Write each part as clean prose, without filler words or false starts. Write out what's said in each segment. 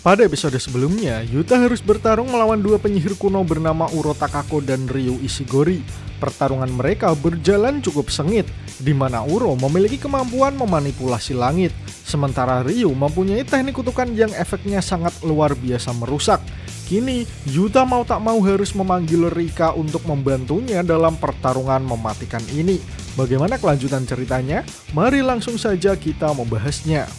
Pada episode sebelumnya, Yuta harus bertarung melawan dua penyihir kuno bernama Uro Takako dan Ryu Ishigori. Pertarungan mereka berjalan cukup sengit, di mana Uro memiliki kemampuan memanipulasi langit, sementara Ryu mempunyai teknik kutukan yang efeknya sangat luar biasa merusak. Kini, Yuta mau tak mau harus memanggil Rika untuk membantunya dalam pertarungan mematikan ini. Bagaimana kelanjutan ceritanya? Mari langsung saja kita membahasnya.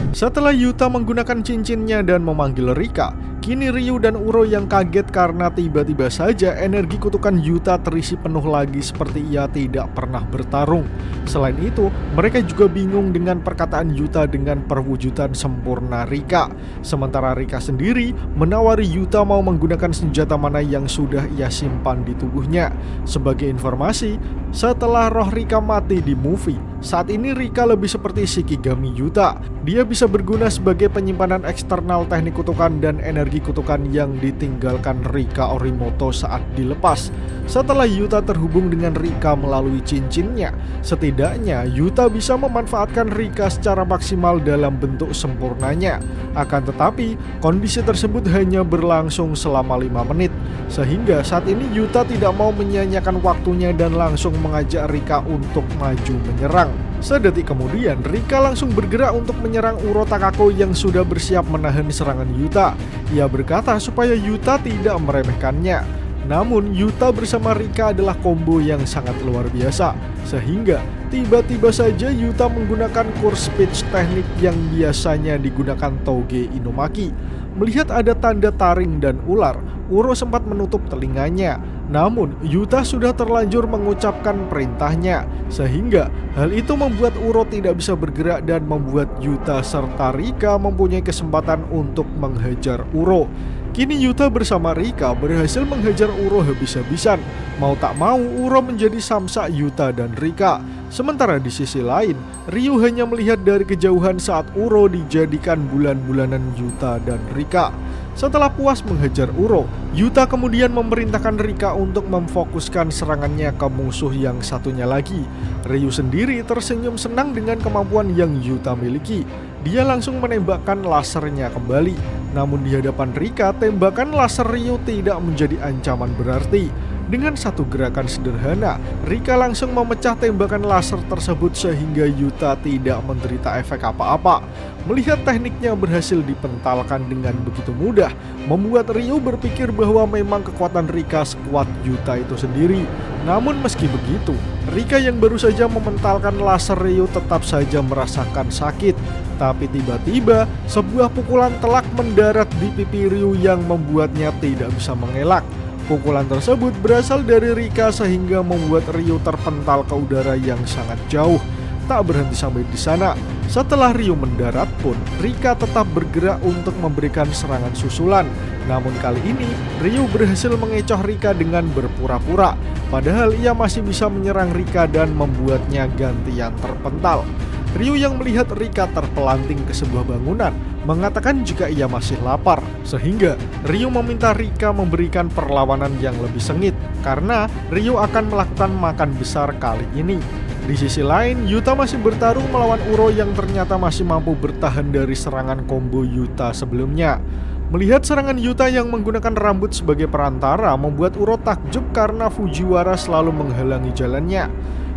Setelah Yuta menggunakan cincinnya dan memanggil Rika, kini Ryu dan Uro yang kaget karena tiba-tiba saja energi kutukan Yuta terisi penuh lagi seperti ia tidak pernah bertarung. Selain itu, mereka juga bingung dengan perkataan Yuta dengan perwujudan sempurna Rika. Sementara Rika sendiri menawari Yuta mau menggunakan senjata mana yang sudah ia simpan di tubuhnya. Sebagai informasi, setelah roh Rika mati di movie, saat ini Rika lebih seperti Shikigami Yuta. Dia bisa berguna sebagai penyimpanan eksternal teknik kutukan dan energi kutukan yang ditinggalkan Rika Orimoto saat dilepas. Setelah Yuta terhubung dengan Rika melalui cincinnya, setidaknya Yuta bisa memanfaatkan Rika secara maksimal dalam bentuk sempurnanya. Akan tetapi, kondisi tersebut hanya berlangsung selama 5 menit. Sehingga saat ini Yuta tidak mau menyia-nyiakan waktunya dan langsung mengajak Rika untuk maju menyerang. Sedetik kemudian, Rika langsung bergerak untuk menyerang Uro Takako yang sudah bersiap menahan serangan Yuta. Ia berkata supaya Yuta tidak meremehkannya. Namun, Yuta bersama Rika adalah combo yang sangat luar biasa. Sehingga, tiba-tiba saja Yuta menggunakan course speech teknik yang biasanya digunakan Toge Inomaki. Melihat ada tanda taring dan ular, Uro sempat menutup telinganya. Namun, Yuta sudah terlanjur mengucapkan perintahnya, sehingga hal itu membuat Uro tidak bisa bergerak dan membuat Yuta serta Rika mempunyai kesempatan untuk menghajar Uro. Kini Yuta bersama Rika berhasil menghajar Uro habis-habisan. Mau tak mau, Uro menjadi samsak Yuta dan Rika. Sementara di sisi lain, Ryu hanya melihat dari kejauhan saat Uro dijadikan bulan-bulanan Yuta dan Rika. Setelah puas menghajar Uro, Yuta kemudian memerintahkan Rika untuk memfokuskan serangannya ke musuh yang satunya lagi. Ryu sendiri tersenyum senang dengan kemampuan yang Yuta miliki. Dia langsung menembakkan lasernya kembali. Namun di hadapan Rika, tembakan laser Ryu tidak menjadi ancaman berarti. Dengan satu gerakan sederhana, Rika langsung memecah tembakan laser tersebut sehingga Yuta tidak menderita efek apa-apa. Melihat tekniknya berhasil dipentalkan dengan begitu mudah, membuat Ryu berpikir bahwa memang kekuatan Rika sekuat Yuta itu sendiri. Namun meski begitu, Rika yang baru saja mementalkan laser Ryu tetap saja merasakan sakit. Tapi tiba-tiba, sebuah pukulan telak mendarat di pipi Ryu yang membuatnya tidak bisa mengelak. Pukulan tersebut berasal dari Rika sehingga membuat Ryu terpental ke udara yang sangat jauh. Tak berhenti sampai di sana. Setelah Ryu mendarat pun, Rika tetap bergerak untuk memberikan serangan susulan. Namun kali ini, Ryu berhasil mengecoh Rika dengan berpura-pura. Padahal ia masih bisa menyerang Rika dan membuatnya gantian terpental. Ryu yang melihat Rika terpelanting ke sebuah bangunan mengatakan jika ia masih lapar, sehingga Ryu meminta Rika memberikan perlawanan yang lebih sengit karena Ryu akan melakukan makan besar kali ini. Di sisi lain, Yuta masih bertarung melawan Uro yang ternyata masih mampu bertahan dari serangan combo Yuta sebelumnya. Melihat serangan Yuta yang menggunakan rambut sebagai perantara membuat Uro takjub karena Fujiwara selalu menghalangi jalannya.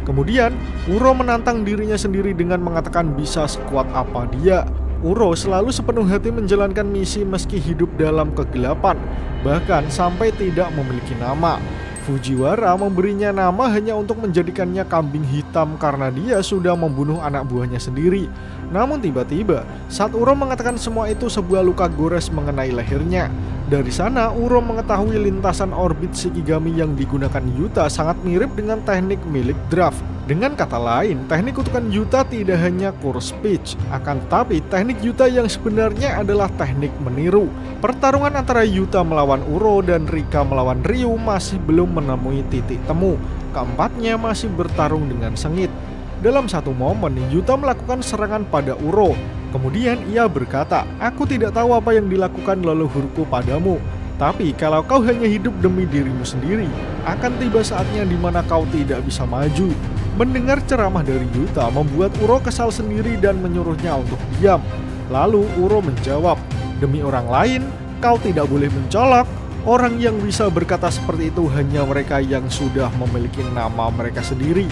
Kemudian, Uro menantang dirinya sendiri dengan mengatakan bisa sekuat apa dia. Uro selalu sepenuh hati menjalankan misi meski hidup dalam kegelapan, bahkan sampai tidak memiliki nama. Fujiwara memberinya nama hanya untuk menjadikannya kambing hitam karena dia sudah membunuh anak buahnya sendiri. Namun tiba-tiba, saat Uro mengatakan semua itu, sebuah luka gores mengenai lehernya. Dari sana, Uro mengetahui lintasan orbit Shikigami yang digunakan Yuta sangat mirip dengan teknik milik Draft. Dengan kata lain, teknik kutukan Yuta tidak hanya course speech, akan tetapi teknik Yuta yang sebenarnya adalah teknik meniru. Pertarungan antara Yuta melawan Uro dan Rika melawan Ryu masih belum menemui titik temu. Keempatnya masih bertarung dengan sengit. Dalam satu momen, Yuta melakukan serangan pada Uro. Kemudian ia berkata, "Aku tidak tahu apa yang dilakukan leluhurku padamu. Tapi kalau kau hanya hidup demi dirimu sendiri, akan tiba saatnya di mana kau tidak bisa maju." Mendengar ceramah dari Yuta membuat Uro kesal sendiri dan menyuruhnya untuk diam. Lalu Uro menjawab, "Demi orang lain, kau tidak boleh mencolok. Orang yang bisa berkata seperti itu hanya mereka yang sudah memiliki nama mereka sendiri."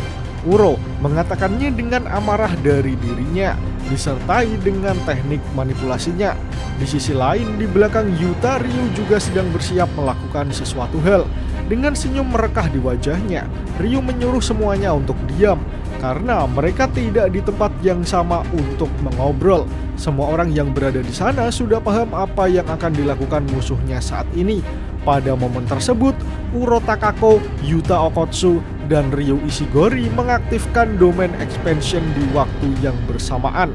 Uro mengatakannya dengan amarah dari dirinya, disertai dengan teknik manipulasinya. Di sisi lain, di belakang Yuta, Ryu juga sedang bersiap melakukan sesuatu hal. Dengan senyum merekah di wajahnya, Ryu menyuruh semuanya untuk diam, karena mereka tidak di tempat yang sama untuk mengobrol. Semua orang yang berada di sana sudah paham apa yang akan dilakukan musuhnya saat ini. Pada momen tersebut, Uro Takako, Yuta Okkotsu, dan Ryu Ishigori mengaktifkan domain expansion di waktu yang bersamaan.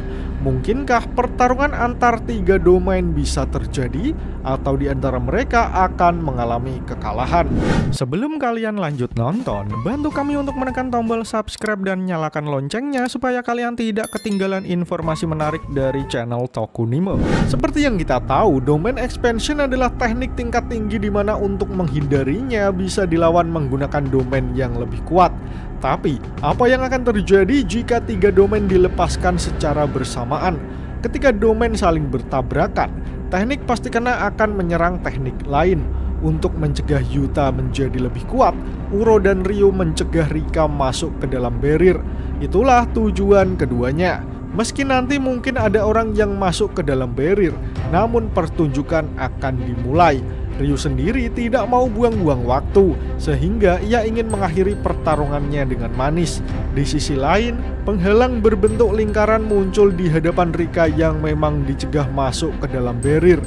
Mungkinkah pertarungan antar 3 domain bisa terjadi, atau di antara mereka akan mengalami kekalahan? Sebelum kalian lanjut nonton, bantu kami untuk menekan tombol subscribe dan nyalakan loncengnya supaya kalian tidak ketinggalan informasi menarik dari channel Tokunimo. Seperti yang kita tahu, domain expansion adalah teknik tingkat tinggi di mana untuk menghindarinya bisa dilawan menggunakan domain yang lebih kuat. Tapi, apa yang akan terjadi jika 3 domain dilepaskan secara bersamaan? Ketika domain saling bertabrakan, teknik pasti kena akan menyerang teknik lain. Untuk mencegah Yuta menjadi lebih kuat, Uro dan Ryu mencegah Rika masuk ke dalam barrier. Itulah tujuan keduanya. Meski nanti mungkin ada orang yang masuk ke dalam barrier, namun pertunjukan akan dimulai. Ryu sendiri tidak mau buang-buang waktu, sehingga ia ingin mengakhiri pertarungannya dengan manis. Di sisi lain, penghalang berbentuk lingkaran muncul di hadapan Rika yang memang dicegah masuk ke dalam barrier.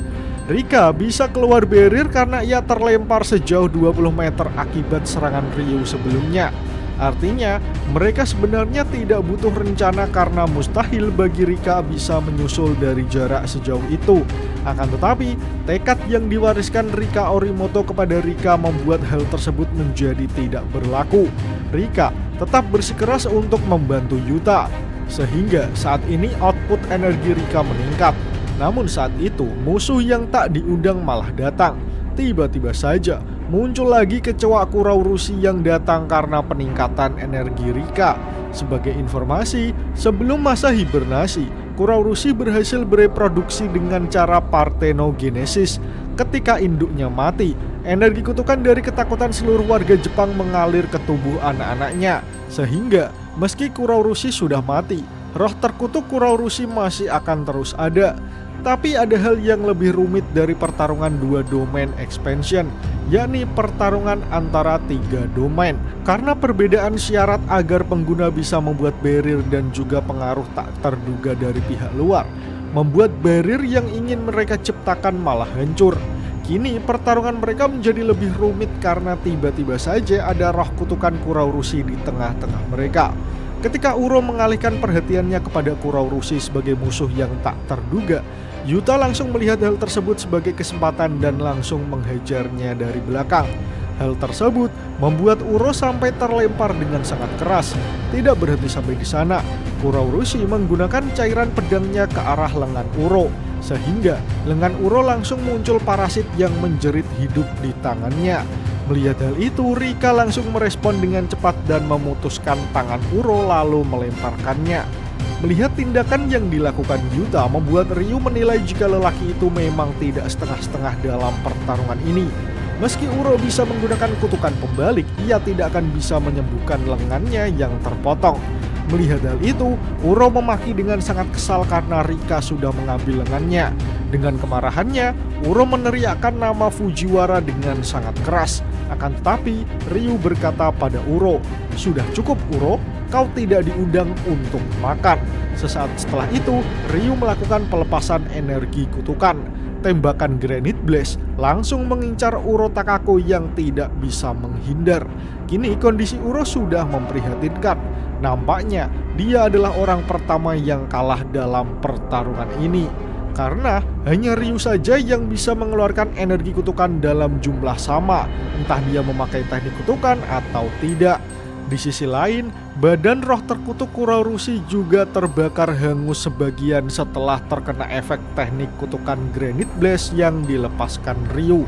Rika bisa keluar barrier karena ia terlempar sejauh 20 meter akibat serangan Ryu sebelumnya. Artinya, mereka sebenarnya tidak butuh rencana karena mustahil bagi Rika bisa menyusul dari jarak sejauh itu. Akan tetapi, tekad yang diwariskan Rika Orimoto kepada Rika membuat hal tersebut menjadi tidak berlaku. Rika tetap bersikeras untuk membantu Yuta, sehingga saat ini output energi Rika meningkat. Namun saat itu, musuh yang tak diundang malah datang. Tiba-tiba saja muncul lagi kecoa Kuraurushi yang datang karena peningkatan energi Rika. Sebagai informasi, sebelum masa hibernasi, Kuraurushi berhasil bereproduksi dengan cara parthenogenesis. Ketika induknya mati, energi kutukan dari ketakutan seluruh warga Jepang mengalir ke tubuh anak-anaknya. Sehingga, meski Kuraurushi sudah mati, roh terkutuk Kuraurushi masih akan terus ada. Tapi ada hal yang lebih rumit dari pertarungan 2 domain expansion, yakni pertarungan antara 3 domain. Karena perbedaan syarat agar pengguna bisa membuat barrier dan juga pengaruh tak terduga dari pihak luar, membuat barrier yang ingin mereka ciptakan malah hancur. Kini pertarungan mereka menjadi lebih rumit karena tiba-tiba saja ada roh kutukan Kuraurushi di tengah-tengah mereka. Ketika Uro mengalihkan perhatiannya kepada Kuraurushi sebagai musuh yang tak terduga, Yuta langsung melihat hal tersebut sebagai kesempatan dan langsung menghajarnya dari belakang. Hal tersebut membuat Uro sampai terlempar dengan sangat keras. Tidak berhenti sampai di sana, Kuraurushi menggunakan cairan pedangnya ke arah lengan Uro, sehingga lengan Uro langsung muncul parasit yang menjerit hidup di tangannya. Melihat hal itu, Rika langsung merespon dengan cepat dan memutuskan tangan Uro lalu melemparkannya. Melihat tindakan yang dilakukan Yuta membuat Ryu menilai jika lelaki itu memang tidak setengah-setengah dalam pertarungan ini. Meski Uro bisa menggunakan kutukan pembalik, ia tidak akan bisa menyembuhkan lengannya yang terpotong. Melihat hal itu, Uro memaki dengan sangat kesal karena Rika sudah mengambil lengannya. Dengan kemarahannya, Uro meneriakkan nama Fujiwara dengan sangat keras. Akan tetapi, Ryu berkata pada Uro, "Sudah cukup Uro, kau tidak diundang untuk makan." Sesaat setelah itu, Ryu melakukan pelepasan energi kutukan. Tembakan Granite Blast langsung mengincar Uro Takako yang tidak bisa menghindar. Kini kondisi Uro sudah memprihatinkan. Nampaknya dia adalah orang pertama yang kalah dalam pertarungan ini. Karena hanya Ryu saja yang bisa mengeluarkan energi kutukan dalam jumlah sama, entah dia memakai teknik kutukan atau tidak. Di sisi lain, badan roh terkutuk Kuraurushi juga terbakar hangus sebagian setelah terkena efek teknik kutukan Granite Blast yang dilepaskan Ryu.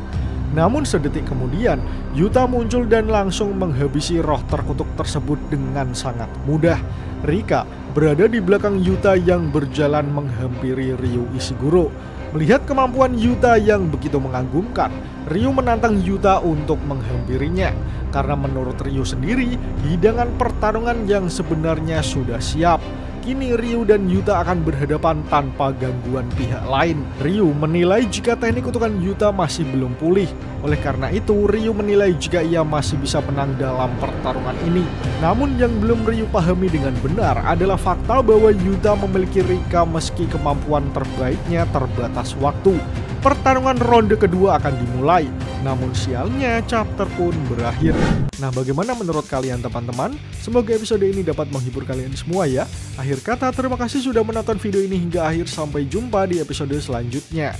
Namun sedetik kemudian, Yuta muncul dan langsung menghabisi roh terkutuk tersebut dengan sangat mudah. Rika berada di belakang Yuta yang berjalan menghampiri Ryu Ishiguro. Melihat kemampuan Yuta yang begitu mengagumkan, Ryu menantang Yuta untuk menghampirinya. Karena menurut Ryu sendiri, hidangan pertarungan yang sebenarnya sudah siap. Kini Ryu dan Yuta akan berhadapan tanpa gangguan pihak lain. Ryu menilai jika teknik kutukan Yuta masih belum pulih. Oleh karena itu, Ryu menilai jika ia masih bisa menang dalam pertarungan ini. Namun yang belum Ryu pahami dengan benar adalah fakta bahwa Yuta memiliki Rika meski kemampuan terbaiknya terbatas waktu. Pertarungan ronde kedua akan dimulai, namun sialnya chapter pun berakhir. Nah, bagaimana menurut kalian teman-teman? Semoga episode ini dapat menghibur kalian semua ya. Akhir kata, terima kasih sudah menonton video ini hingga akhir. Sampai jumpa di episode selanjutnya.